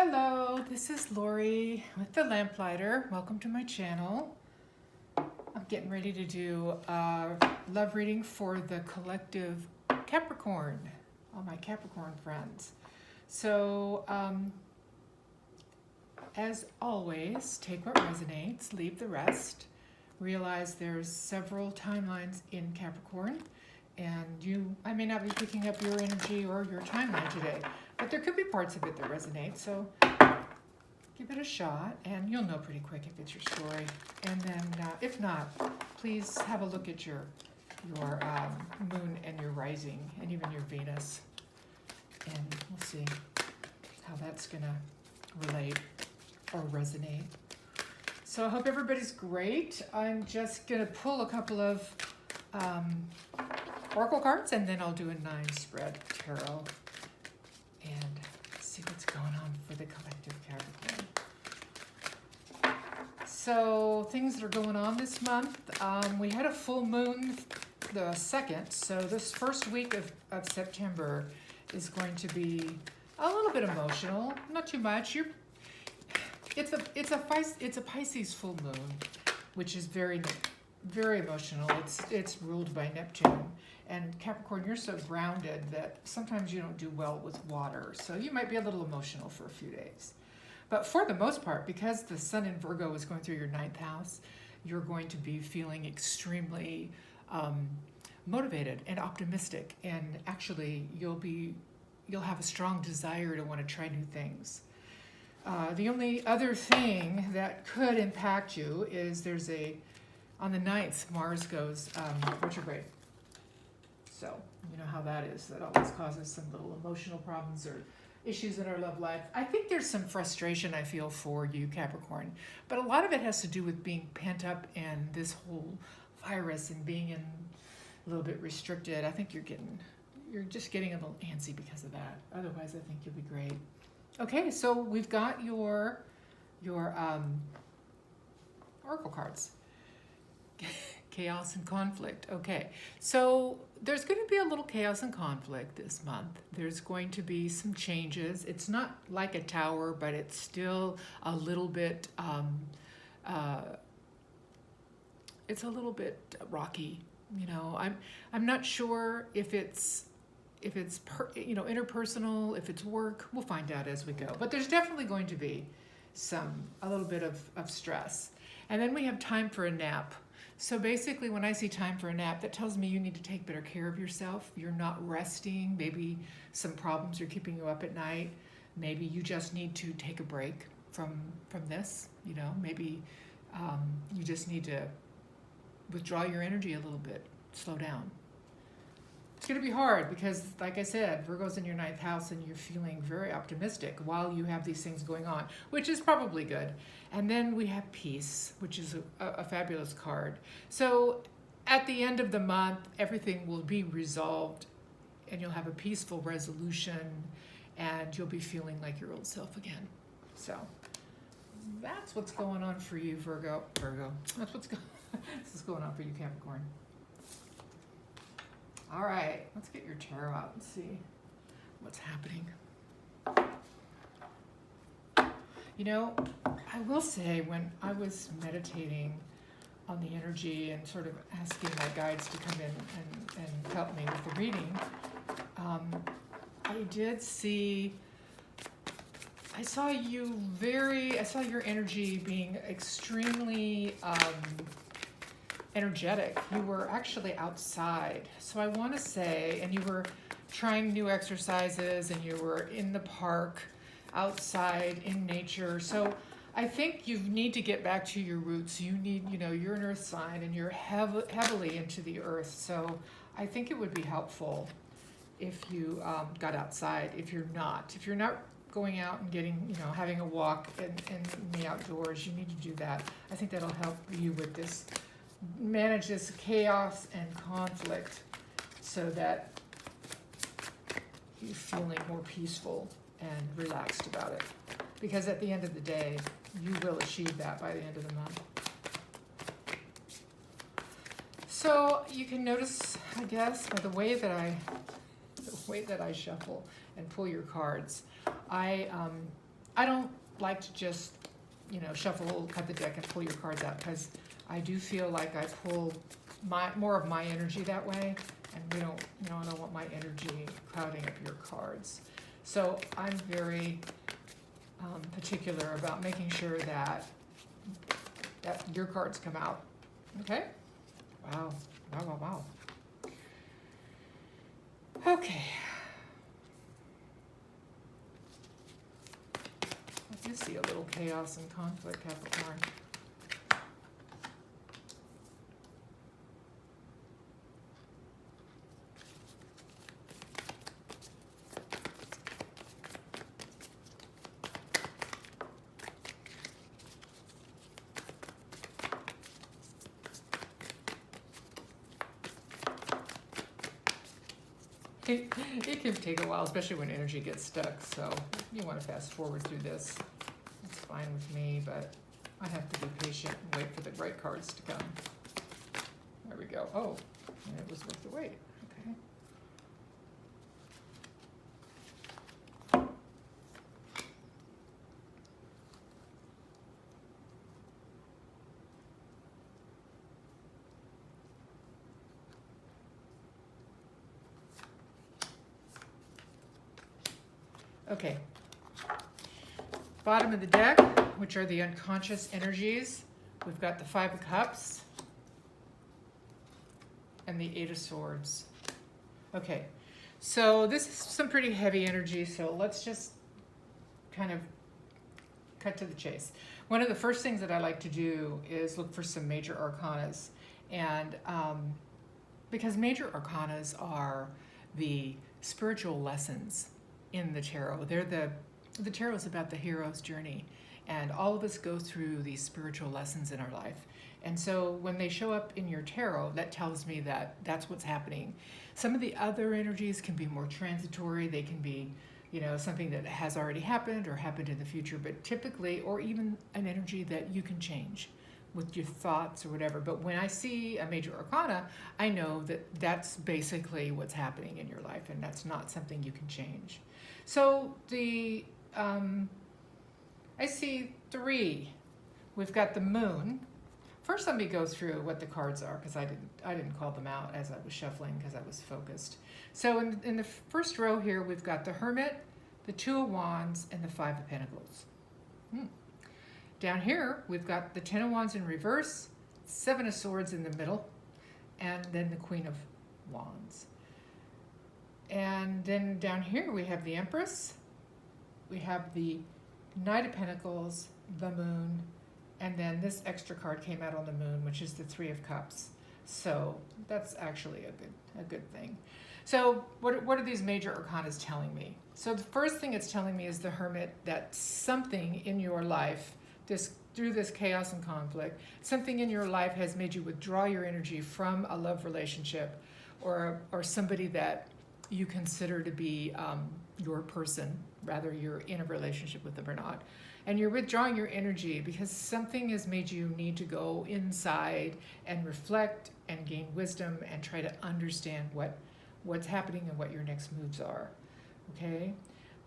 Hello, this is Lori with the LampLighter. Welcome to my channel. I'm getting ready to do a love reading for the collective Capricorn, all my Capricorn friends. So, as always, take what resonates, leave the rest. Realize there's several timelines in Capricorn, and I may not be picking up your energy or your timeline today, but there could be parts of it that resonate, so give it a shot, and you'll know pretty quick if it's your story. And then, if not, please have a look at your moon and your rising, and even your Venus, and we'll see how that's gonna relate or resonate. So I hope everybody's great. I'm just gonna pull a couple of oracle cards, and then I'll do a 9-spread tarot and see what's going on for the collective Capricorn. So things that are going on this month, we had a full moon the 2nd, so this first week of September is going to be a little bit emotional, not too much. It's a Pisces full moon, which is very, very emotional. It's ruled by Neptune. And Capricorn, you're so grounded that sometimes you don't do well with water. So you might be a little emotional for a few days. But for the most part, because the Sun in Virgo is going through your 9th house, you're going to be feeling extremely motivated and optimistic. And actually, you'll have a strong desire to want to try new things. The only other thing that could impact you is on the 9th, Mars goes retrograde. So, you know how that is. That always causes some little emotional problems or issues in our love life. I think there's some frustration I feel for you, Capricorn. But a lot of it has to do with being pent up and this whole virus and being a little bit restricted. I think you're just getting a little antsy because of that. Otherwise, I think you'll be great. Okay, so we've got your oracle cards. Chaos and conflict. Okay, so there's going to be a little chaos and conflict this month. There's going to be some changes. It's not like a tower, but it's still a little bit. It's a little bit rocky. You know, I'm not sure if it's interpersonal, if it's work. We'll find out as we go. But there's definitely going to be a little bit of stress. And then we have time for a nap. So basically, when I see time for a nap, that tells me you need to take better care of yourself. You're not resting. Maybe some problems are keeping you up at night. Maybe you just need to take a break from this. You know, maybe you just need to withdraw your energy a little bit, slow down. It's going to be hard because, like I said, Virgo's in your 9th house and you're feeling very optimistic while you have these things going on, which is probably good. And then we have peace, which is a fabulous card. So at the end of the month, everything will be resolved and you'll have a peaceful resolution and you'll be feeling like your old self again. So that's what's going on for you, Virgo. That's what's going on for you, Capricorn. All right, let's get your tarot out and see what's happening. You know, I will say when I was meditating on the energy and sort of asking my guides to come in and help me with the reading, I saw your energy being extremely energetic. You were actually outside. So I want to say, and you were trying new exercises and you were in the park, outside in nature. So I think you need to get back to your roots. You need, you're an earth sign and you're heavily into the earth. So I think it would be helpful if you got outside. If you're not going out and getting, having a walk in the outdoors, you need to do that. I think that'll help you with this, manage this chaos and conflict so that you're feeling more peaceful and relaxed about it. Because at the end of the day, you will achieve that by the end of the month. So you can notice, I guess, by the way that I shuffle and pull your cards, I I don't like to just, shuffle, cut the deck, and pull your cards out, because I do feel like I pull more of my energy that way, and I don't want my energy crowding up your cards. So I'm very particular about making sure that your cards come out. Okay? Wow. Wow. Okay. I do see a little chaos and conflict, Capricorn. It can take a while, especially when energy gets stuck, so you want to fast forward through this. It's fine with me, but I have to be patient and wait for the right cards to come. There we go. Oh, and it was worth the wait. Okay. Okay, bottom of the deck, which are the unconscious energies, we've got the Five of Cups and the Eight of Swords. Okay, so this is some pretty heavy energy, so let's just kind of cut to the chase. One of the first things that I like to do is look for some major arcanas, and because major arcanas are the spiritual lessons in the tarot. The tarot is about the hero's journey, and all of us go through these spiritual lessons in our life. And so when they show up in your tarot, that tells me that that's what's happening. Some of the other energies can be more transitory. They can be, something that has already happened or happened in the future, but typically, or even an energy that you can change with your thoughts or whatever. But when I see a major arcana, I know that that's basically what's happening in your life, and that's not something you can change. So I see 3. We've got the moon. First, let me go through what the cards are, because I didn't call them out as I was shuffling, because I was focused. So in the first row here, we've got the Hermit, the Two of Wands, and the Five of Pentacles. Down here, we've got the Ten of Wands in reverse, Seven of Swords in the middle, and then the Queen of Wands. And then down here we have the Empress, we have the Knight of Pentacles, the Moon, and then this extra card came out on the Moon, which is the Three of Cups. So that's actually a good thing. So what are these major arcanas telling me? So the first thing it's telling me is the Hermit, that something in your life, through this chaos and conflict, something in your life has made you withdraw your energy from a love relationship or somebody that you consider to be your person, rather you're in a relationship with them or not. And you're withdrawing your energy because something has made you need to go inside and reflect and gain wisdom and try to understand what's happening and what your next moves are. Okay?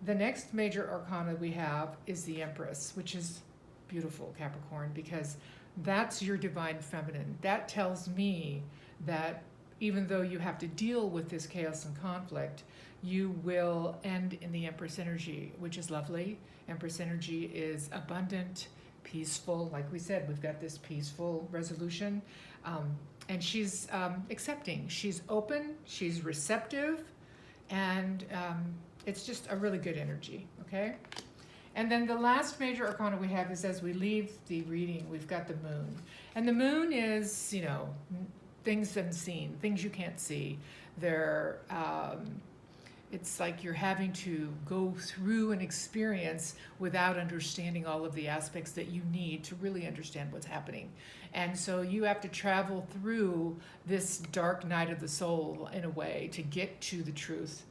The next major arcana we have is the Empress, which is beautiful, Capricorn, because that's your divine feminine. That tells me that even though you have to deal with this chaos and conflict, you will end in the Empress energy, which is lovely. Empress energy is abundant, peaceful. Like we said, we've got this peaceful resolution. And she's accepting. She's open, she's receptive, and it's just a really good energy, okay? And then the last major arcana we have is, as we leave the reading, we've got the Moon. And the Moon is, things unseen, things you can't see. It's like you're having to go through an experience without understanding all of the aspects that you need to really understand what's happening. And so you have to travel through this dark night of the soul in a way to get to the truth,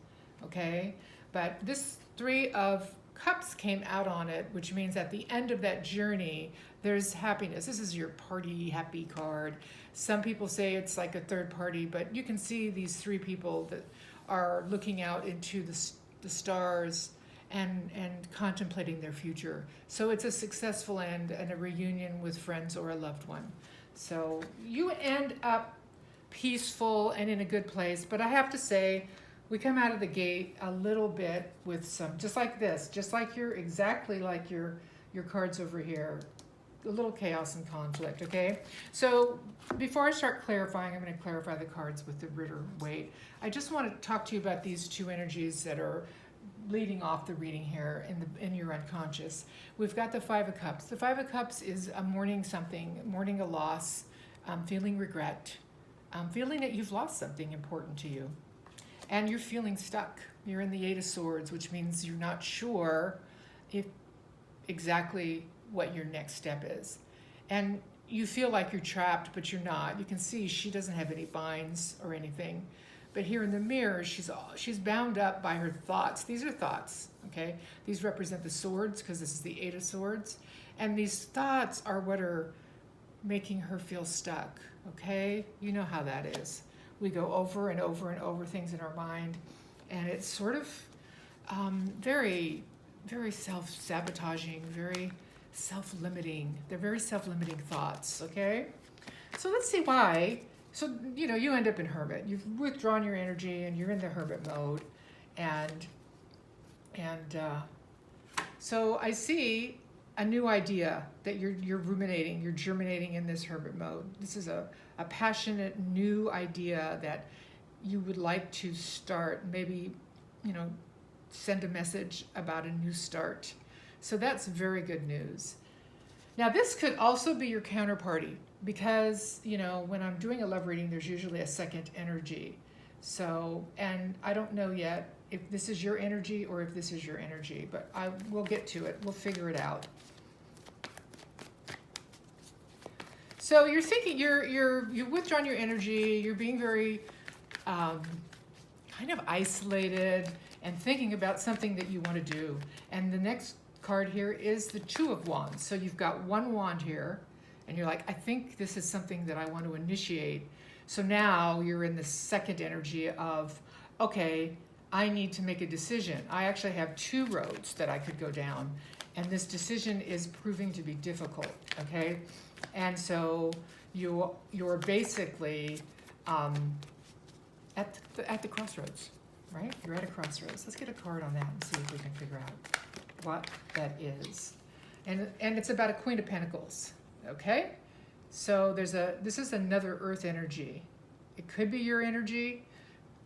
okay? But this Three of Cups came out on it, which means at the end of that journey, there's happiness. This is your party happy card. Some people say it's like a third party, but you can see these 3 people that are looking out into the stars, and contemplating their future. So it's a successful end and a reunion with friends or a loved one. So you end up peaceful and in a good place. But I have to say, we come out of the gate a little bit with some, just like this, just like exactly like your cards over here, a little chaos and conflict, okay? So before I start clarifying, I'm going to clarify the cards with the Rider-Waite. I just want to talk to you about these two energies that are leading off the reading here in your unconscious. We've got the Five of Cups. The Five of Cups is a mourning something, mourning a loss, feeling regret, feeling that you've lost something important to you. And you're feeling stuck. You're in the Eight of Swords, which means you're not sure if exactly what your next step is. And you feel like you're trapped, but you're not. You can see she doesn't have any binds or anything. But here in the mirror, she's bound up by her thoughts. These are thoughts, okay? These represent the swords because this is the Eight of Swords. And these thoughts are what are making her feel stuck, okay? You know how that is. We go over and over and over things in our mind, and it's sort of very, very self-sabotaging, very self-limiting. They're very self-limiting thoughts, okay? So let's see why. So, you know, you end up in Hermit. You've withdrawn your energy, and you're in the Hermit mode, and so I see a new idea that you're ruminating, you're germinating in this Hermit mode. This is a passionate new idea that you would like to start, maybe, you know, send a message about a new start. So that's very good news. Now this could also be your counterparty because, you know, when I'm doing a love reading, there's usually a second energy. So, and I don't know yet if this is your energy or if this is your energy, but we'll get to it. We'll figure it out. So you're thinking, you've withdrawn your energy, you're being very kind of isolated and thinking about something that you want to do. And the next card here is the Two of Wands. So you've got one wand here, and you're like, I think this is something that I want to initiate. So now you're in the second energy of, okay, I need to make a decision. I actually have two roads that I could go down, and this decision is proving to be difficult, okay? And so you're basically at the crossroads, right? You're at a crossroads. Let's get a card on that and see if we can figure out what that is. And it's about a Queen of Pentacles, okay? So this is another Earth energy. It could be your energy,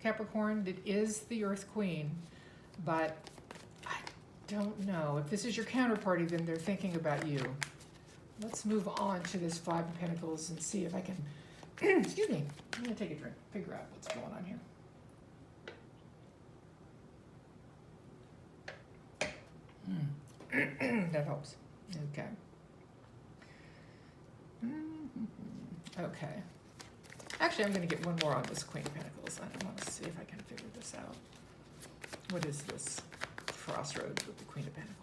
Capricorn. It is the Earth Queen, but I don't know. If this is your counterparty, then they're thinking about you. Let's move on to this Five of Pentacles and see if I can, excuse me, I'm gonna take a drink, figure out what's going on here. That helps. Okay. Okay. Actually, I'm gonna get one more on this Queen of Pentacles. I want to see if I can figure this out. What is this crossroads with the Queen of Pentacles?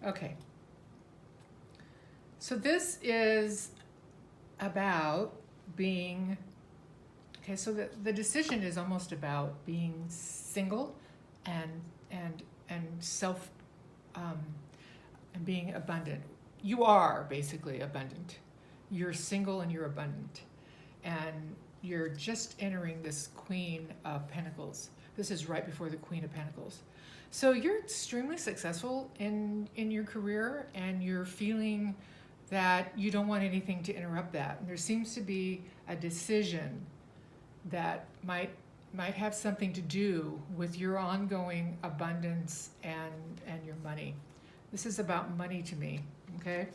Okay, so this is about being, okay, so the decision is almost about being single and self, and being abundant. You are basically abundant. You're single and you're abundant. And you're just entering this Queen of Pentacles. This is right before the Queen of Pentacles. So you're extremely successful in your career, and you're feeling that you don't want anything to interrupt that. And there seems to be a decision that might have something to do with your ongoing abundance and your money. This is about money to me, okay?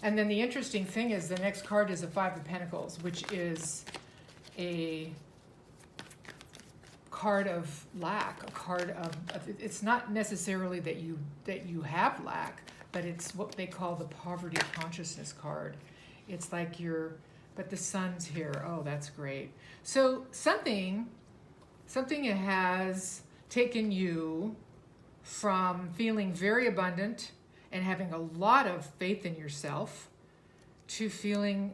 And then the interesting thing is the next card is a Five of Pentacles, which is a card of lack, a card of it's not necessarily that you have lack, but it's what they call the poverty consciousness card. It's like but the sun's here. Oh, that's great. So something has taken you from feeling very abundant and having a lot of faith in yourself to feeling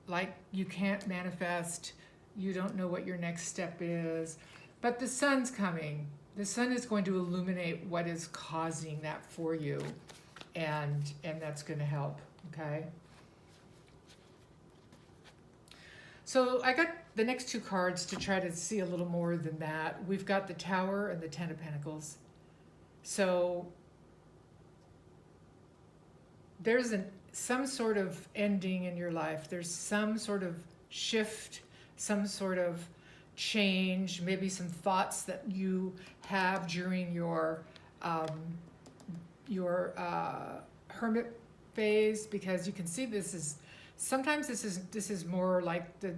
like you can't manifest, you don't know what your next step is. But the sun's coming. The sun is going to illuminate what is causing that for you, and that's going to help, okay? So I got the next two cards to try to see a little more than that. We've got the Tower and the Ten of Pentacles. So there's some sort of ending in your life. There's some sort of shift, some sort of change, maybe some thoughts that you have during your hermit phase, because you can see this is sometimes this is more like the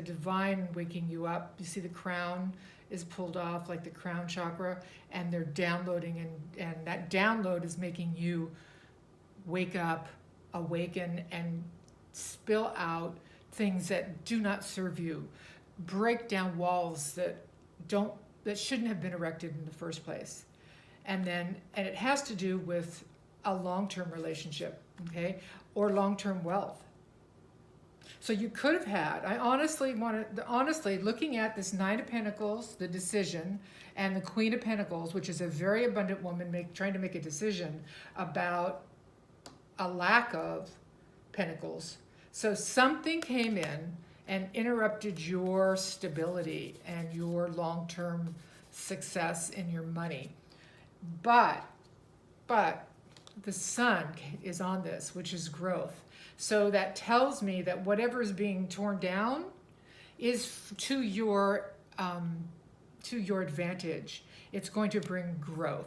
divine waking you up. You see the crown is pulled off, like the crown chakra, and they're downloading, and that download is making you wake up, awaken, and spill out things that do not serve you. Break down walls that shouldn't have been erected in the first place. And it has to do with a long-term relationship, okay? Or long-term wealth. So you could have had, honestly, looking at this Nine of Pentacles, the decision, and the Queen of Pentacles, which is a very abundant woman trying to make a decision about a lack of pentacles. So something came in and interrupted your stability and your long-term success in your money. But the sun is on this, which is growth. So that tells me that whatever is being torn down is to your advantage. It's going to bring growth.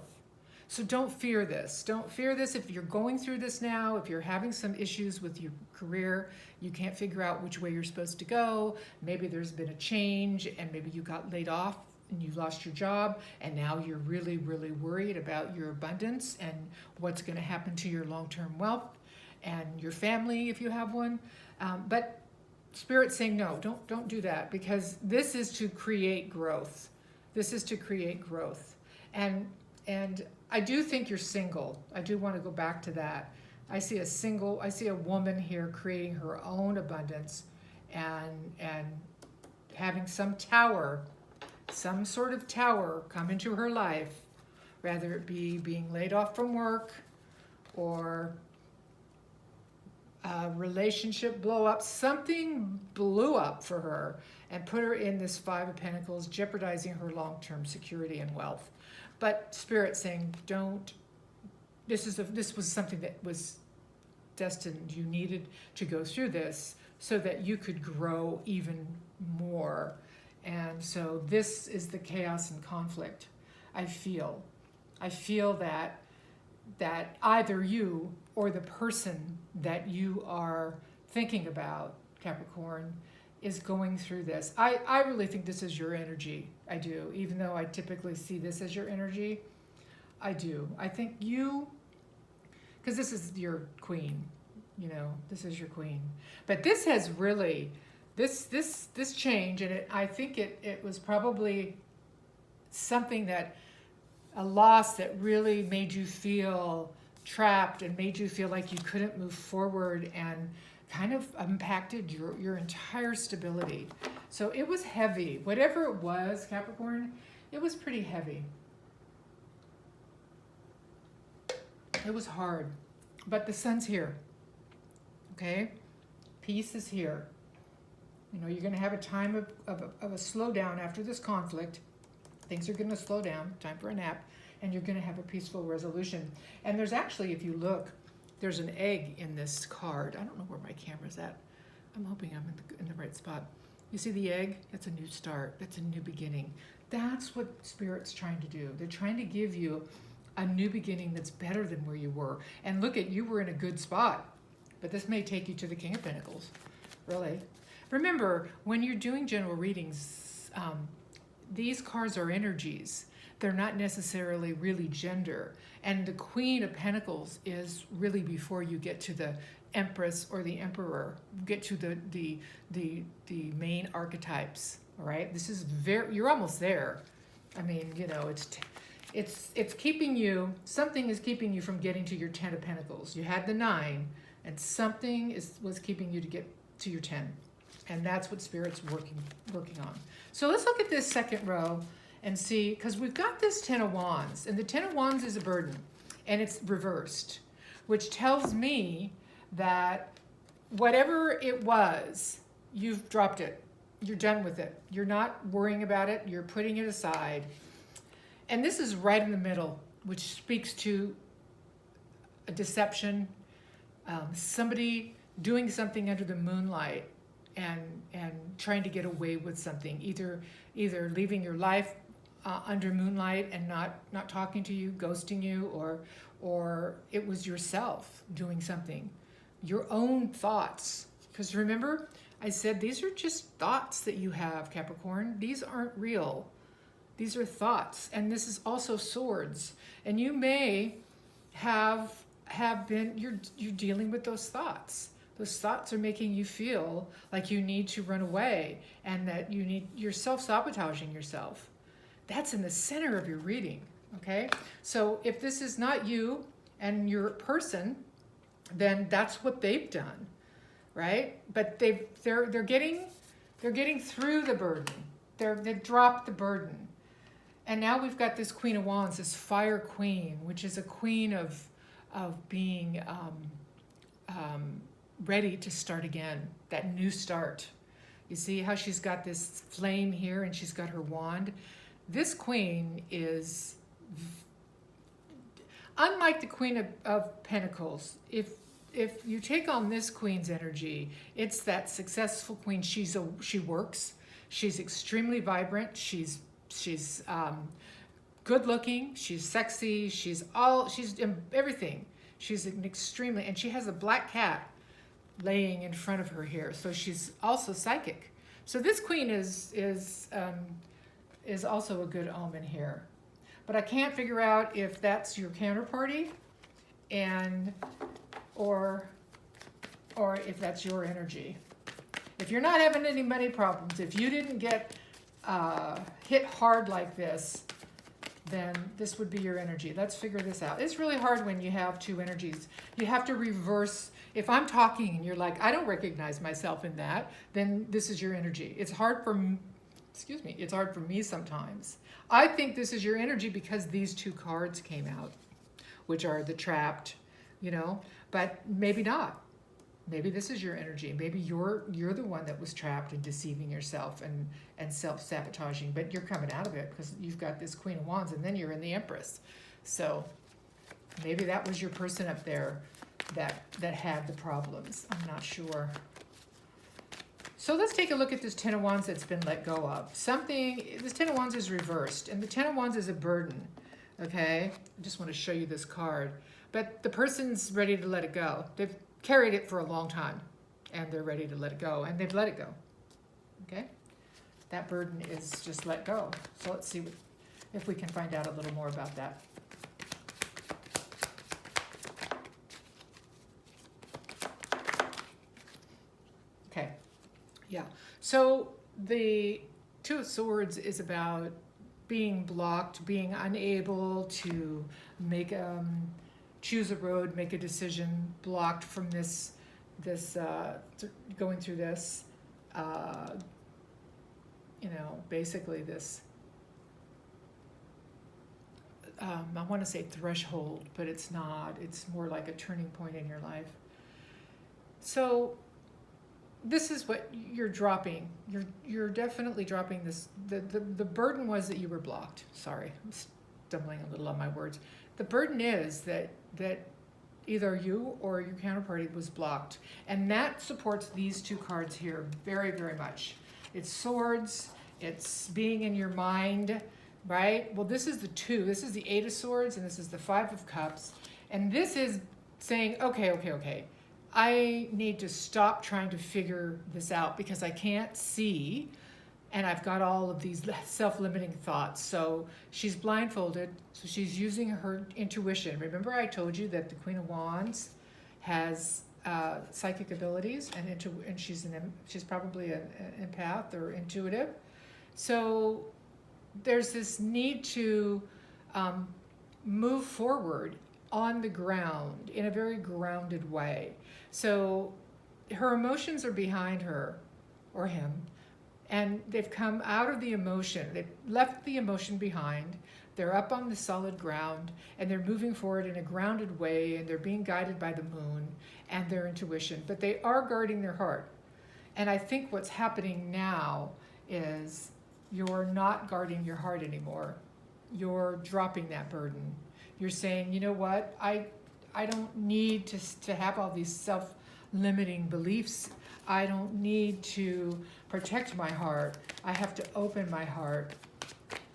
So don't fear this. Don't fear this if you're going through this now, if you're having some issues with your career, you can't figure out which way you're supposed to go. Maybe there's been a change and maybe you got laid off and you lost your job, and now you're really, really worried about your abundance and what's going to happen to your long-term wealth and your family if you have one. But Spirit's saying, no, don't do that, because this is to create growth. This is to create growth. And I do think you're single. I do want to go back to that. I see a woman here creating her own abundance and having some sort of tower come into her life, rather it be being laid off from work or a relationship blow up. Something blew up for her and put her in this Five of Pentacles, jeopardizing her long-term security and wealth. But Spirit's saying, don't. This was something that was destined. You needed to go through this so that you could grow even more. And so this is the chaos and conflict. I feel that either you or the person that you are thinking about, Capricorn, is going through this. I really think this is your energy. I do. Even though I typically see this as your energy, I do. I think you, because this is your queen, this is your queen. But this has really, this change, and I think it was probably something that, a loss that really made you feel trapped and made you feel like you couldn't move forward, and kind of impacted your entire stability. So it was heavy. Whatever it was, Capricorn, it was pretty heavy. It was hard. But the sun's here. Okay? Peace is here. You're going to have a time of a slowdown after this conflict. Things are going to slow down. Time for a nap. And you're going to have a peaceful resolution. And there's actually, if you look, there's an egg in this card. I don't know where my camera's at. I'm hoping I'm in the right spot. You see the egg? That's a new start. That's a new beginning. That's what Spirit's trying to do. They're trying to give you a new beginning that's better than where you were. And look at, you were in a good spot. But this may take you to the King of Pentacles. Really. Remember, when you're doing general readings, these cards are energies. They're not necessarily really gender. And the Queen of Pentacles is really before you get to the Empress or the Emperor, get to the main archetypes, all right? This is you're almost there. I mean, It's keeping you, something is keeping you from getting to your 10 of Pentacles. You had the 9, and something was keeping you to get to your 10. And that's what Spirit's working on. So let's look at this second row and see, because we've got this 10 of Wands, and the 10 of Wands is a burden, and it's reversed, which tells me that whatever it was, you've dropped it. You're done with it. You're not worrying about it. You're putting it aside. And this is right in the middle, which speaks to a deception, somebody doing something under the moonlight and trying to get away with something, either leaving your life under moonlight and not talking to you, ghosting you, or it was yourself doing something, your own thoughts. Because remember, I said these are just thoughts that you have, Capricorn. These aren't real. These are thoughts, and this is also swords. And you may have been, you're dealing with those thoughts. Those thoughts are making you feel like you need to run away and that you're self-sabotaging yourself. That's in the center of your reading, okay? So if this is not you and your person, then that's what they've done, right? But they're getting through the burden. They've dropped the burden. And now we've got this Queen of Wands, this Fire Queen, which is a queen of being ready to start again, that new start. You see how she's got this flame here and she's got her wand? This queen is, unlike the Queen of Pentacles, if you take on this queen's energy, it's that successful queen. She works. She's extremely vibrant. She's good looking. She's sexy. She's everything. She's an extremely, and she has a black cat laying in front of her here. So she's also psychic. So this queen is also a good omen here. But I can't figure out if that's your counterparty or if that's your energy. If you're not having any money problems, if you didn't get hit hard like this, then this would be your energy. Let's figure this out. It's really hard when you have two energies. You have to reverse. If I'm talking and you're like, I don't recognize myself in that, then this is your energy. It's hard for it's hard for me sometimes. I think this is your energy because these two cards came out, which are the trapped, but maybe not. Maybe this is your energy. Maybe you're the one that was trapped and deceiving yourself and self-sabotaging, but you're coming out of it because you've got this Queen of Wands and then you're in the Empress. So maybe that was your person up there that had the problems. I'm not sure. So let's take a look at this Ten of Wands that's been let go of. This Ten of Wands is reversed, and the Ten of Wands is a burden, okay? I just want to show you this card. But the person's ready to let it go. They've carried it for a long time, and they're ready to let it go, and they've let it go, okay? That burden is just let go. So let's see if we can find out a little more about that. Okay, yeah. So the Two of Swords is about being blocked, being unable to make choose a road, make a decision, blocked from this going through this, basically this, I want to say threshold, but it's not. It's more like a turning point in your life. So this is what you're dropping. You're definitely dropping this. The burden was that you were blocked. Sorry, I'm stumbling a little on my words. The burden is that either you or your counterparty was blocked. And that supports these two cards here very, very much. It's swords, it's being in your mind, right? Well, this is the two. This is the Eight of Swords, and this is the Five of Cups. And this is saying, okay. I need to stop trying to figure this out because I can't see, and I've got all of these self-limiting thoughts. So she's blindfolded, so she's using her intuition. Remember I told you that the Queen of Wands has psychic abilities, and she's probably an empath or intuitive. So there's this need to move forward on the ground in a very grounded way. So her emotions are behind her or him, and they've come out of the emotion. They've left the emotion behind. They're up on the solid ground, and they're moving forward in a grounded way, and they're being guided by the moon and their intuition, but they are guarding their heart. And I think what's happening now is you're not guarding your heart anymore. You're dropping that burden. You're saying, you know what, I don't need to have all these self-limiting beliefs. I don't need to protect my heart. I have to open my heart.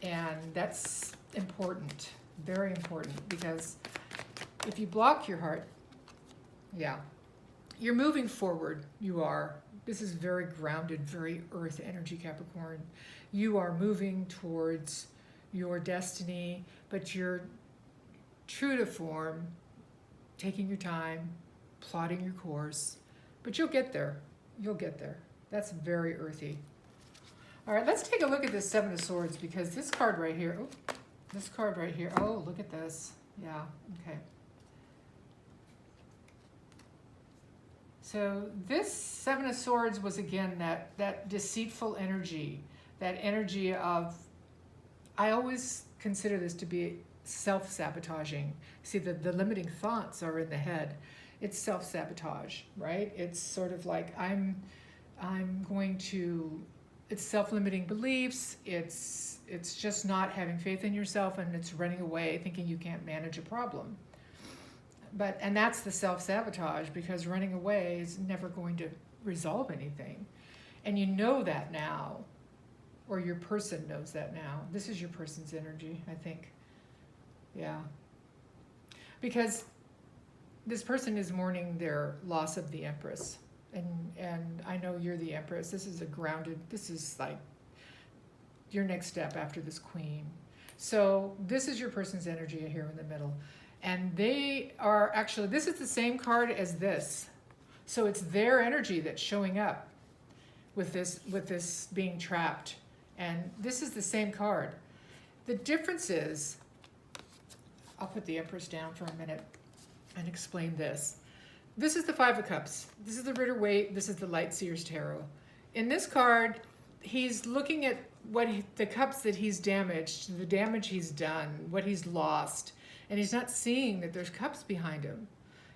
And that's important, very important, because if you block your heart, yeah, you're moving forward. You are. This is very grounded, very earth energy, Capricorn. You are moving towards your destiny, but you're true to form, taking your time, plotting your course, but you'll get there. You'll get there. That's very earthy. All right, let's take a look at this Seven of Swords, because this card right here, oh, look at this. Yeah, okay. So this Seven of Swords was, again, that deceitful energy, that energy of, I always consider this to be self-sabotaging. See, the limiting thoughts are in the head. It's self-sabotage, right? It's sort of like I'm going to, it's self-limiting beliefs. It's just not having faith in yourself, and it's running away thinking you can't manage a problem. And that's the self-sabotage, because running away is never going to resolve anything. And you know that now, or your person knows that now. This is your person's energy, I think. Yeah. Because this person is mourning their loss of the empress. And I know you're the empress. This is this is like your next step after this queen. So this is your person's energy here in the middle. And they are actually, this is the same card as this. So it's their energy that's showing up with this being trapped. And this is the same card. The difference is, I'll put the Empress down for a minute and explain this. This is the Five of Cups. This is the Rider-Waite. This is the Light Seer's Tarot. In this card, he's looking at the cups that he's damaged, the damage he's done, what he's lost. And he's not seeing that there's cups behind him.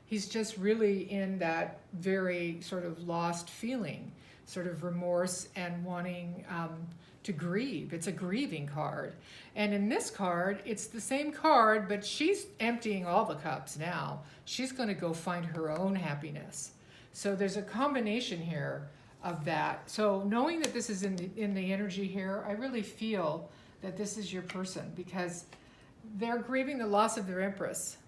He's just really in that very sort of lost feeling, sort of remorse and wanting to grieve. It's a grieving card. And in this card, it's the same card, but she's emptying all the cups now. She's going to go find her own happiness. So there's a combination here of that. So knowing that this is in the energy here, I really feel that this is your person, because they're grieving the loss of their empress.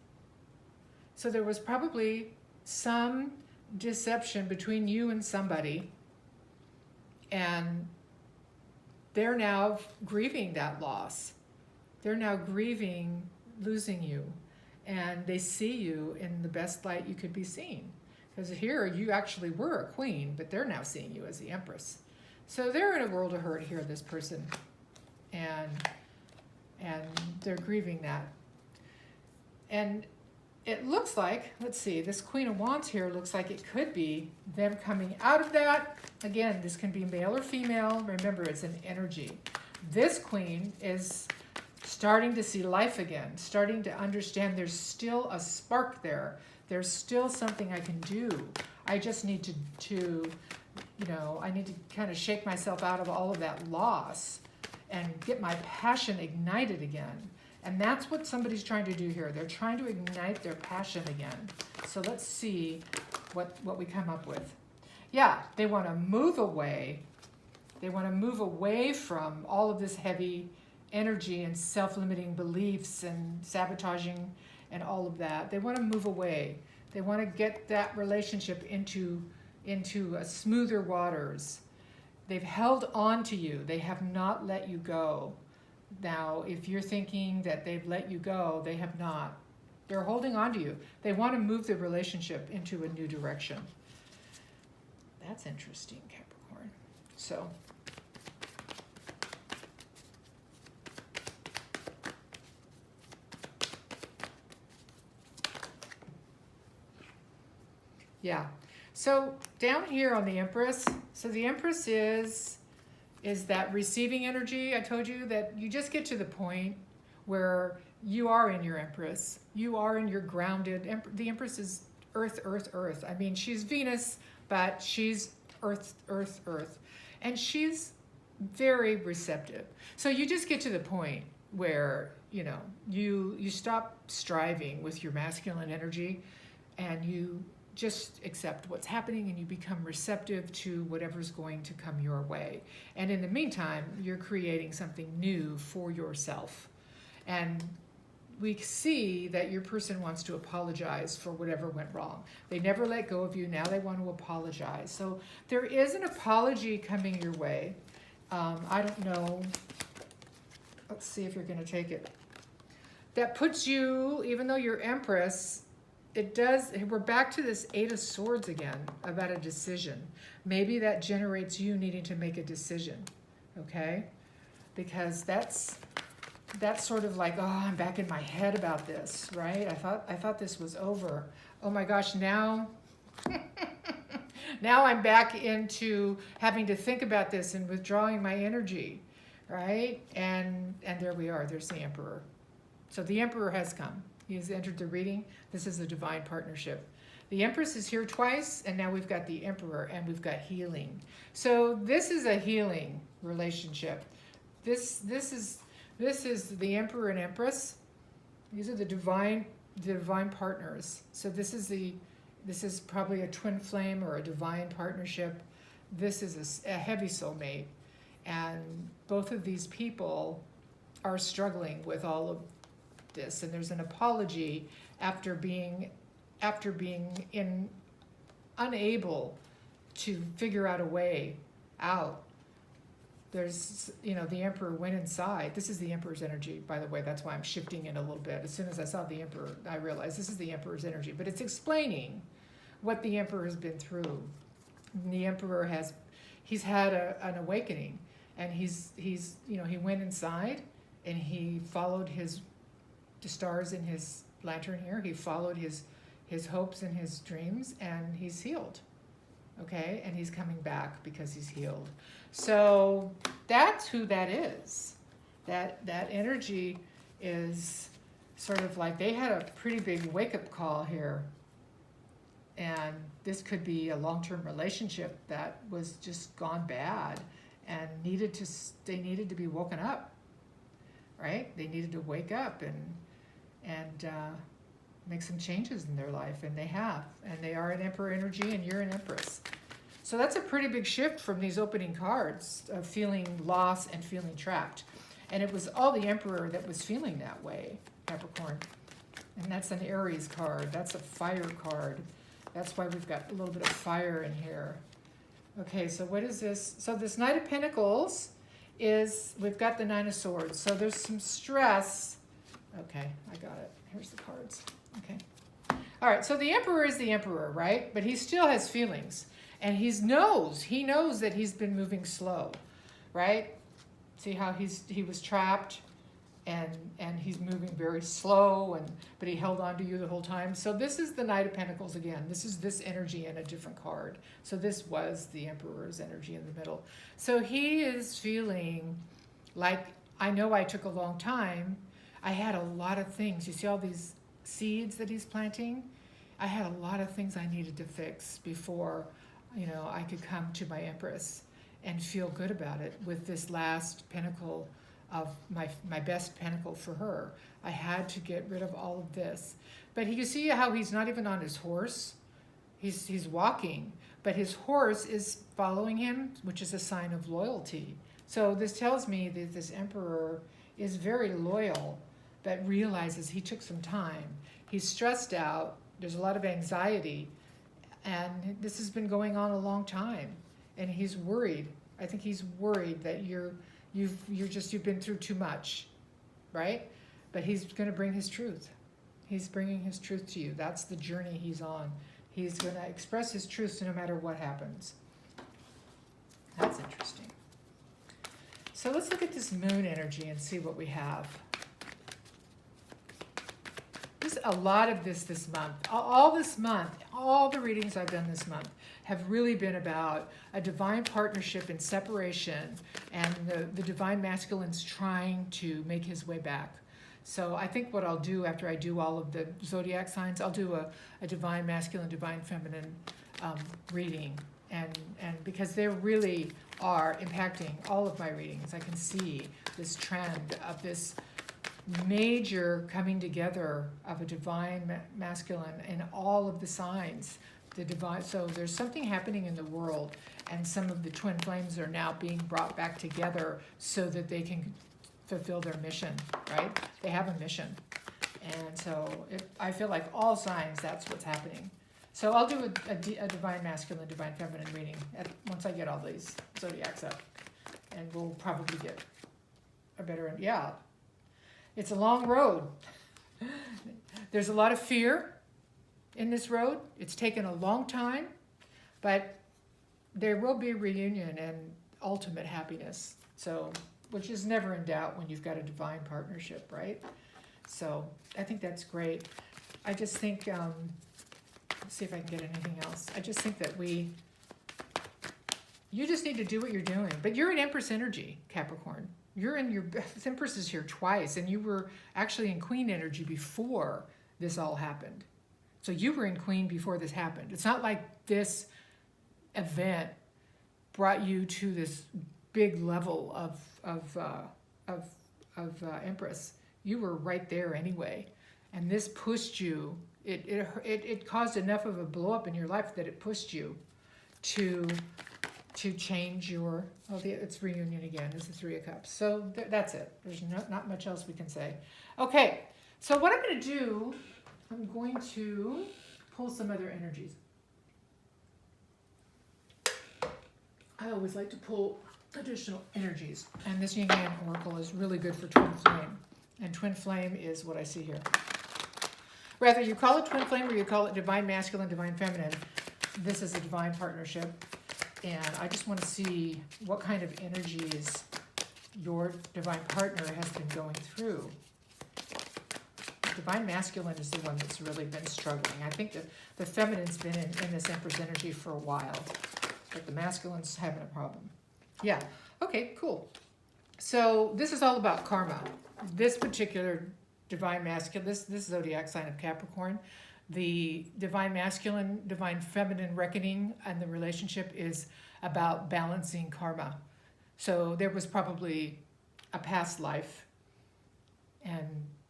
So there was probably some deception between you and somebody, and they're now grieving that loss. They're now grieving losing you, and they see you in the best light you could be seen. Because here you actually were a queen, but they're now seeing you as the empress. So they're in a world of hurt here, this person, and they're grieving that. And it looks like, let's see, this Queen of Wands here looks like it could be them coming out of that. Again, this can be male or female. Remember, it's an energy. This queen is starting to see life again, starting to understand there's still a spark there. There's still something I can do. I just need to I need to kind of shake myself out of all of that loss and get my passion ignited again. And that's what somebody's trying to do here. They're trying to ignite their passion again. So let's see what we come up with. Yeah, they want to move away. They want to move away from all of this heavy energy and self-limiting beliefs and sabotaging and all of that. They want to move away. They want to get that relationship into a smoother waters. They've held on to you. They have not let you go. Now, if you're thinking that they've let you go, they have not. They're holding on to you. They want to move the relationship into a new direction. That's interesting, Capricorn. So, Yeah. So down here on the Empress, so the Empress is that receiving energy. I told you that you just get to the point where you are in your Empress. You are in your grounded. The Empress is Earth, Earth, Earth. I mean, she's Venus, but she's Earth, Earth, Earth. And she's very receptive. So you just get to the point where, you know, you stop striving with your masculine energy and you just accept what's happening and you become receptive to whatever's going to come your way. And in the meantime, you're creating something new for yourself. And we see that your person wants to apologize for whatever went wrong. They never let go of you. Now they want to apologize. So there is an apology coming your way. I don't know. Let's see if you're going to take it. That puts you, even though you're Empress, it does, we're back to this Eight of Swords again about a decision. Maybe that generates you needing to make a decision, okay? Because that's sort of like, oh, I'm back in my head about this, right? I thought this was over. Oh my gosh, now now I'm back into having to think about this and withdrawing my energy, right? And there we are, there's the Emperor. So the Emperor has come. He has entered the reading. This is a divine partnership. The Empress is here twice, and now we've got the Emperor, and we've got healing. So this is a healing relationship. This is the Emperor and Empress. These are the divine partners. So this is probably a twin flame or a divine partnership. This is a heavy soulmate, and both of these people are struggling with all of this, and there's an apology after being unable to figure out a way out. There's, you know, the Emperor went inside. This is the Emperor's energy, by the way. That's why I'm shifting it a little bit. As soon as I saw the Emperor, I realized this is the Emperor's energy, but it's explaining what the Emperor has been through. And the Emperor he's had an awakening, and he's you know, he went inside and he followed the stars in his lantern here. He followed his hopes and his dreams, and he's healed. Okay, and he's coming back because he's healed. So that's who that is. That energy is sort of like they had a pretty big wake-up call here. And this could be a long-term relationship that was just gone bad and they needed to be woken up, right? They needed to wake up and make some changes in their life, and they have. And they are an Emperor energy, and you're an Empress. So that's a pretty big shift from these opening cards of feeling lost and feeling trapped. And it was all the Emperor that was feeling that way, Capricorn. And that's an Aries card. That's a fire card. That's why we've got a little bit of fire in here. Okay, so what is this? So this Knight of Pentacles is, we've got the Nine of Swords. So there's some stress. Okay, I got it. Here's the cards. Okay. All right, so the Emperor is the Emperor, right? But he still has feelings. And he knows that he's been moving slow, right? See how he was trapped and he's moving very slow, but he held on to you the whole time. So this is the Knight of Pentacles again. This is this energy in a different card. So this was the Emperor's energy in the middle. So he is feeling like, I know I took a long time. I had a lot of things. You see all these seeds that he's planting? I had a lot of things I needed to fix before, you know, I could come to my Empress and feel good about it with this last pinnacle of my best pinnacle for her. I had to get rid of all of this. But you see how he's not even on his horse? He's walking, but his horse is following him, which is a sign of loyalty. So this tells me that this Emperor is very loyal, but realizes he took some time. He's stressed out. There's a lot of anxiety. And this has been going on a long time, and he's worried. I think he's worried that you've been through too much, right? But he's going to bring his truth. He's bringing his truth to you. That's the journey he's on. He's going to express his truth no matter what happens. That's interesting. So let's look at this moon energy and see what we have. is a lot of this month. All this month, all the readings I've done this month have really been about a divine partnership in separation, and the divine masculine's trying to make his way back. So I think what I'll do after I do all of the zodiac signs, I'll do a divine masculine, divine feminine reading, and because they really are impacting all of my readings. I can see this trend of this major coming together of a divine masculine in all of the signs. The divine, so there's something happening in the world, and some of the twin flames are now being brought back together so that they can fulfill their mission, right? They have a mission. And so I feel like all signs, that's what's happening. So I'll do a divine masculine, divine feminine reading once I get all these zodiacs up. And we'll probably get a better, yeah. It's a long road. There's a lot of fear in this road. It's taken a long time, but there will be a reunion and ultimate happiness. So, which is never in doubt when you've got a divine partnership, right? So I think that's great. I just think, let's see if I can get anything else. I just think that you just need to do what you're doing. But you're in Empress energy, Capricorn. You're in your, Empress is here twice, and you were actually in Queen energy before this all happened. So you were in Queen before this happened. It's not like this event brought you to this big level of Empress. You were right there anyway, and this pushed you. It caused enough of a blow up in your life that it pushed you to change your. Oh, it's reunion again. It's the Three of Cups. So that's it. There's not much else we can say. Okay, so what I'm going to do, I'm going to pull some other energies. I always like to pull additional energies, and this Yin Yang Oracle is really good for Twin Flame, and Twin Flame is what I see here. Whether you call it Twin Flame or you call it Divine Masculine, Divine Feminine, this is a divine partnership, and I just want to see what kind of energies your divine partner has been going through. Divine Masculine is the one that's really been struggling. I think that the Feminine's been in this Empress energy for a while, but the Masculine's having a problem. Yeah, okay, cool. So this is all about karma. This particular divine masculine, this zodiac sign of Capricorn, the divine masculine, divine feminine reckoning and the relationship is about balancing karma. So there was probably a past life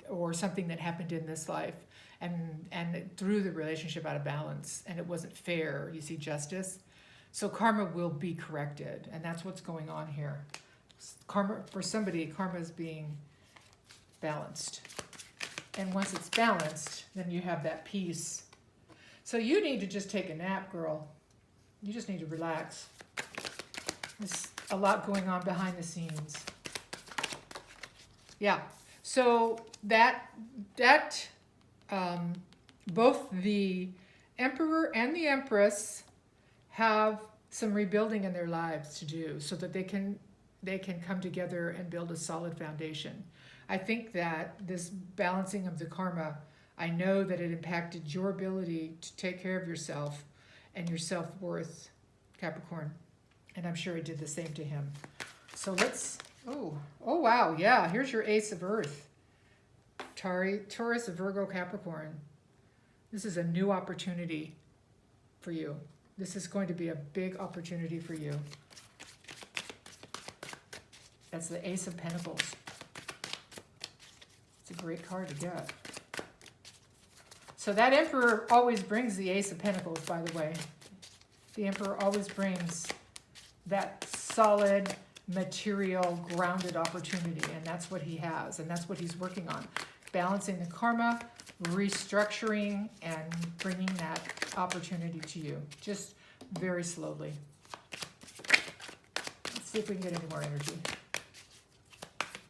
or something that happened in this life, and it threw the relationship out of balance, and it wasn't fair. You see justice. So karma will be corrected, and that's what's going on here. Karma, for somebody, karma is being balanced. And once it's balanced, then you have that peace. So you need to just take a nap, girl. You just need to relax. There's a lot going on behind the scenes. Yeah, so both the Emperor and the Empress have some rebuilding in their lives to do so that they can come together and build a solid foundation. I think that this balancing of the karma, I know that it impacted your ability to take care of yourself and your self-worth, Capricorn. And I'm sure it did the same to him. So let's, oh wow, yeah, here's your Ace of Earth. Taurus, Virgo, Capricorn. This is a new opportunity for you. This is going to be a big opportunity for you. That's the Ace of Pentacles. It's a great card to get. So that Emperor always brings the Ace of Pentacles, by the way. The Emperor always brings that solid, material, grounded opportunity, and that's what he has, and that's what he's working on. Balancing the karma, restructuring, and bringing that opportunity to you, just very slowly. Let's see if we can get any more energy.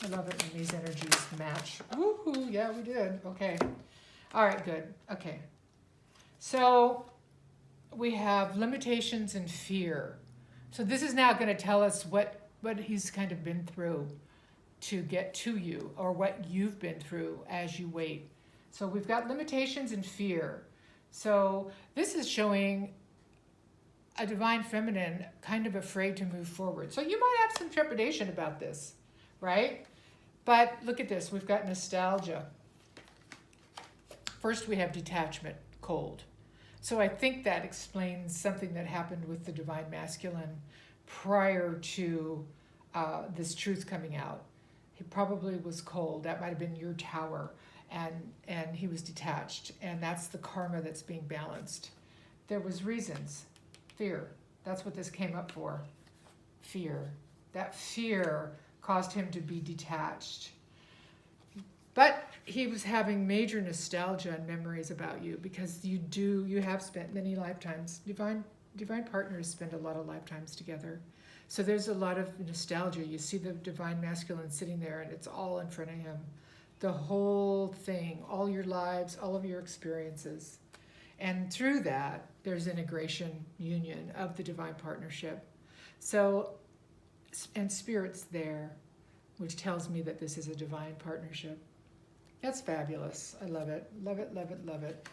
I love it when these energies match. Ooh, yeah, we did. Okay. All right, good. Okay. So we have limitations and fear. So this is now going to tell us what he's kind of been through to get to you, or what you've been through as you wait. So we've got limitations and fear. So this is showing a divine feminine kind of afraid to move forward. So you might have some trepidation about this, right? But look at this, we've got nostalgia. First we have detachment, cold. So I think that explains something that happened with the divine masculine prior to this truth coming out. He probably was cold. That might have been your tower. And he was detached. And that's the karma that's being balanced. There was reasons. Fear. That's what this came up for. Fear. That fear caused him to be detached. But he was having major nostalgia and memories about you because you have spent many lifetimes. Divine partners spend a lot of lifetimes together. So there's a lot of nostalgia. You see the divine masculine sitting there and it's all in front of him. The whole thing, all your lives, all of your experiences. And through that, there's integration, union of the divine partnership. So, and Spirit's there, which tells me that this is a divine partnership. That's fabulous. I love it. Love it, love it, love it.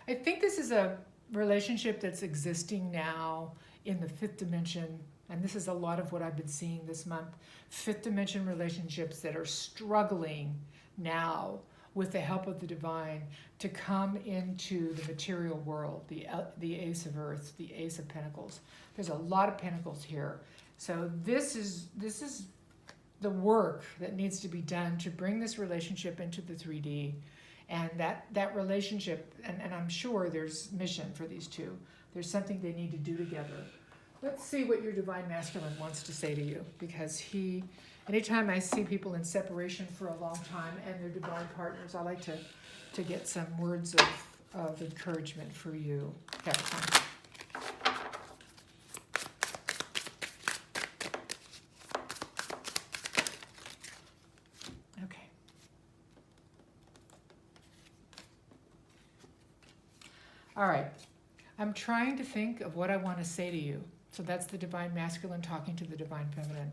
I think this is a relationship that's existing now in the fifth dimension. And this is a lot of what I've been seeing this month. Fifth dimension relationships that are struggling now with the help of the divine to come into the material world, the Ace of Earth, the Ace of Pentacles. There's a lot of pentacles here. So this is the work that needs to be done to bring this relationship into the 3D. And that relationship, and I'm sure there's mission for these two. There's something they need to do together. Let's see what your divine masculine wants to say to you, because anytime I see people in separation for a long time and their divine partners, I like to get some words of encouragement for you, Capricorn. Okay. All right. I'm trying to think of what I want to say to you. So that's the divine masculine talking to the divine feminine.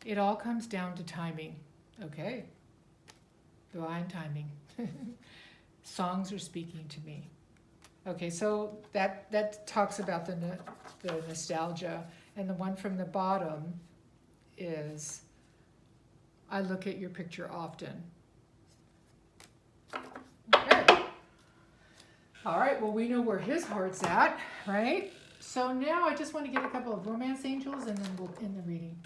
It all comes down to timing. Okay. Divine timing. Songs are speaking to me. Okay, so that talks about the nostalgia. And the one from the bottom is, I look at your picture often. Okay. All right, well, we know where his heart's at, right? So now I just want to get a couple of romance angels and then we'll end the reading.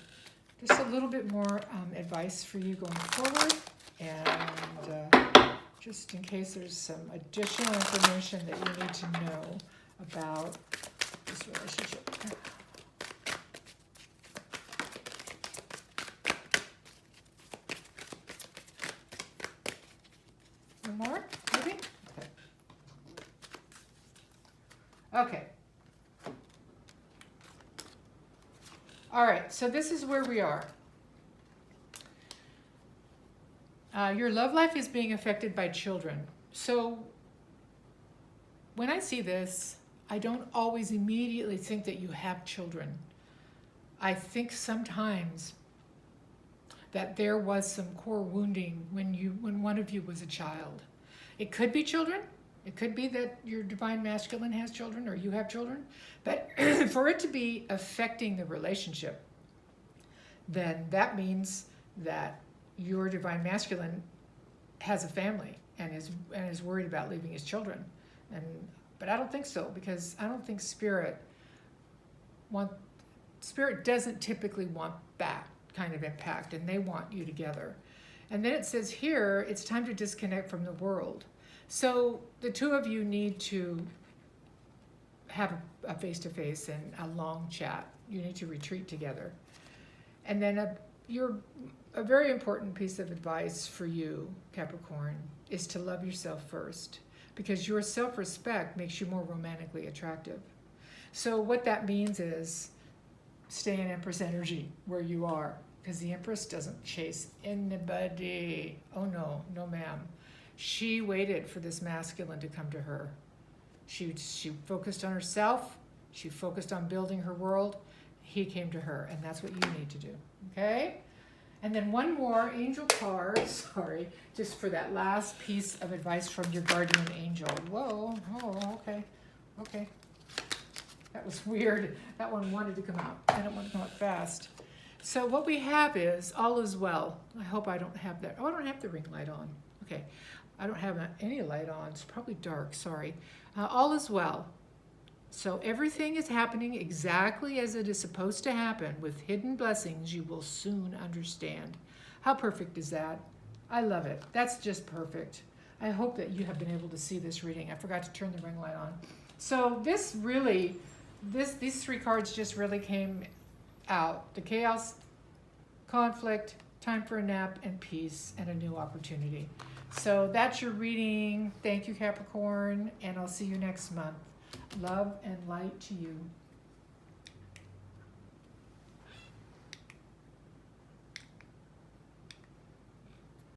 Just a little bit more advice for you going forward. And just in case there's some additional information that you need to know about this relationship. One more, maybe? Okay. Okay. All right, so this is where we are. Your love life is being affected by children. So when I see this, I don't always immediately think that you have children. I think sometimes that there was some core wounding when one of you was a child. It could be children. It could be that your divine masculine has children or you have children. But for it to be affecting the relationship, then that means that your divine masculine has a family and is worried about leaving his children. But I don't think so, because I don't think Spirit doesn't typically want that kind of impact, and they want you together. And then it says here, it's time to disconnect from the world. So the two of you need to have a face-to-face and a long chat. You need to retreat together. And then a very important piece of advice for you, Capricorn, is to love yourself first, because your self-respect makes you more romantically attractive. So what that means is stay in Empress energy where you are, because the Empress doesn't chase anybody. Oh no, no ma'am. She waited for this masculine to come to her. She focused on herself. She focused on building her world. He came to her, and that's what you need to do, okay? And then one more angel card, sorry, just for that last piece of advice from your guardian angel. Whoa, oh, okay. That was weird. That one wanted to come out. I don't want to come out fast. So what we have is all is well. I hope I don't have that. Oh, I don't have the ring light on. Okay. I don't have any light on. It's probably dark, sorry. All is well. So everything is happening exactly as it is supposed to happen with hidden blessings you will soon understand. How perfect is that? I love it. That's just perfect. I hope that you have been able to see this reading. I forgot to turn the ring light on. So this really, these three cards just really came out. The chaos, conflict, time for a nap, and peace, and a new opportunity. So that's your reading. Thank you, Capricorn, and I'll see you next month. Love and light to you.